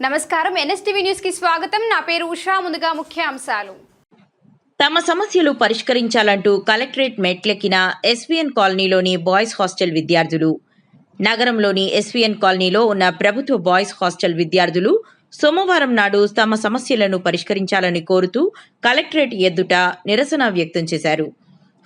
నమస్కారం NSTV news కి స్వాగతం. నా పేరు ఉషా. ముందుగా ముఖ్యాంశాలు. తమ సమస్యలు పరిష్కరించాలంటూ కలెక్టరేట్ మెట్లెక్కిన ఎస్వీఎన్ కాలనీలోని బాయ్స్ హాస్టల్ విద్యార్థులు. నగరంలోని ఎస్వీఎన్ కాలనీలో ఉన్న ప్రభుత్వ బాయ్స్ హాస్టల్ విద్యార్థులు సోమవారం నాడు తమ సమస్యలను పరిష్కరించాలని కోరుతూ కలెక్టరేట్ ఎదుట నిరసన వ్యక్తం చేశారు.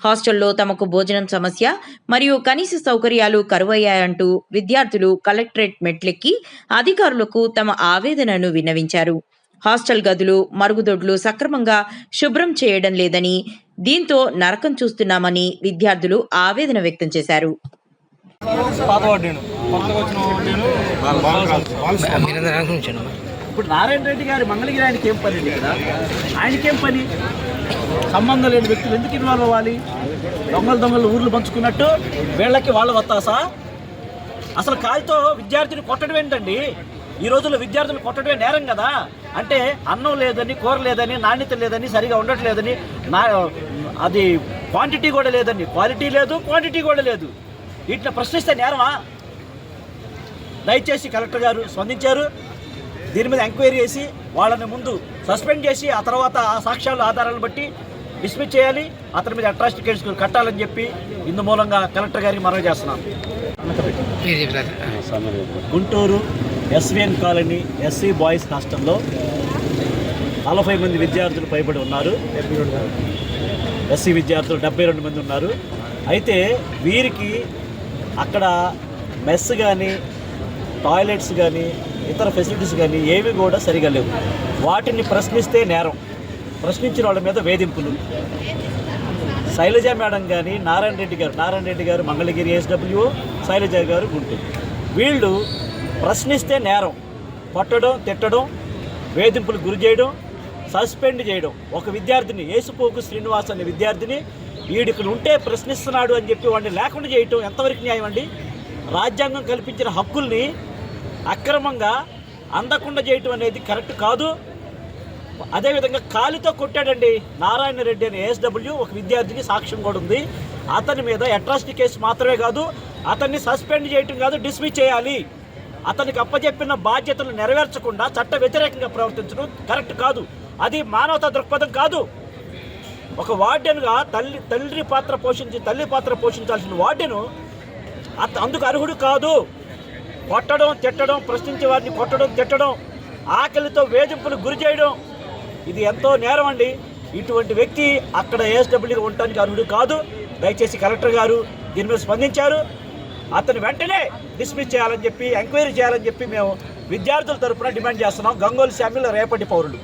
హాస్టల్లో తమకు భోజనం సమస్య మరియు కనీస సౌకర్యాలు కరువయ్యాయంటూ విద్యార్థులు కలెక్టరేట్ మెట్లెక్కి అధికారులకు తమ ఆవేదనను విన్నవించారు. హాస్టల్ గదులు, మరుగుదొడ్లు సక్రమంగా శుభ్రం చేయడం లేదని, దీంతో నరకం చూస్తున్నామని విద్యార్థులు ఆవేదన వ్యక్తం చేశారు. ఇప్పుడు నారాయణ రెడ్డి గారి మంగళగిరి ఆయనకి ఏం పని కదా? ఆయనకేం పని? సంబంధం లేని వ్యక్తులు ఎందుకు ఇన్వాల్వ్ అవ్వాలి? దొంగలు ఊర్లు పంచుకున్నట్టు వీళ్ళకి వాళ్ళు వత్తాసా? అసలు కాలుతో విద్యార్థిని కొట్టడం ఏంటండి? ఈ రోజుల్లో విద్యార్థులు కొట్టడమే నేరం కదా. అంటే అన్నం లేదని, కూర లేదని, నాణ్యత లేదని, సరిగా ఉండట్లేదని, అది క్వాంటిటీ కూడా లేదండి. క్వాలిటీ లేదు, క్వాంటిటీ కూడా లేదు. వీటిని ప్రశ్నిస్తే నేరమా? దయచేసి కలెక్టర్ గారు స్పందించారు. దీని మీద ఎంక్వైరీ చేసి వాళ్ళని ముందు సస్పెండ్ చేసి ఆ తర్వాత ఆ సాక్ష్యాలు ఆధారాలను బట్టి డిస్మిస్ చేయాలి. అతని మీద అట్రాసిటీ కేసు కట్టాలని చెప్పి ఇందు మూలంగా కలెక్టర్ గారికి మనవి చేస్తున్నాం. Guntur SVN colony SC boys హాస్టల్లో 40 మంది విద్యార్థులు పైబడి ఉన్నారు. ఎస్సీ విద్యార్థులు 72 మంది ఉన్నారు. అయితే వీరికి అక్కడ మెస్ కానీ, టాయిలెట్స్ కానీ, ఇతర ఫెసిలిటీస్ కానీ ఏవి కూడా సరిగా లేవు. వాటిని ప్రశ్నిస్తే నేరం. ప్రశ్నించిన వాళ్ళ మీద వేధింపులు. శైలజ మేడం కానీ, నారాయణ రెడ్డి గారు మంగళగిరి ఎస్డబ్ల్యూ, శైలజ గారు గుంటూరు. వీళ్ళు ప్రశ్నిస్తే నేరం. కొట్టడం, తిట్టడం, వేధింపులకు గురి చేయడం, సస్పెండ్ చేయడం. ఒక విద్యార్థిని, యేసుపోకు శ్రీనివాస్ అనే విద్యార్థిని వీడికి ఉంటే ప్రశ్నిస్తున్నాడు అని చెప్పి వాడిని లేకుండా చేయటం ఎంతవరకు న్యాయం అండి? రాజ్యాంగం కల్పించిన హక్కుల్ని అక్రమంగా అందకుండా చేయటం అనేది కరెక్ట్ కాదు. అదేవిధంగా కాలితో కొట్టాడండి నారాయణ రెడ్డి అనే ఎస్డబ్ల్యూ, ఒక విద్యార్థిని సాక్ష్యం కూడా ఉంది. అతని మీద అట్రాసిటీ కేసు మాత్రమే కాదు, అతన్ని సస్పెండ్ చేయటం కాదు, డిస్మిస్ చేయాలి. అతనికి అప్పచెప్పిన బాధ్యతలు నెరవేర్చకుండా చట్ట వ్యతిరేకంగా ప్రవర్తించడం కరెక్ట్ కాదు. అది మానవతా దృక్పథం కాదు. ఒక వార్డెన్గా తల్లి పాత్ర పోషించాల్సిన వార్డెను అందుకు అర్హుడు కాదు. కొట్టడం, తిట్టడం, ప్రశ్నించే వారిని కొట్టడం, తిట్టడం, ఆకలితో వేధింపులు గురి చేయడం, ఇది ఎంతో నేరం అండి. ఇటువంటి వ్యక్తి అక్కడ ఏఎస్డబ్ల్యూగా ఉండటానికి అర్హుడు కాదు. దయచేసి కలెక్టర్ గారు దీని మీద స్పందించారు. అతను వెంటనే డిస్మిస్ చేయాలని చెప్పి, ఎంక్వైరీ చేయాలని చెప్పి మేము విద్యార్థుల తరఫున డిమాండ్ చేస్తున్నాం. గంగోలి శామ్యుల్ రేపటి పౌరులు.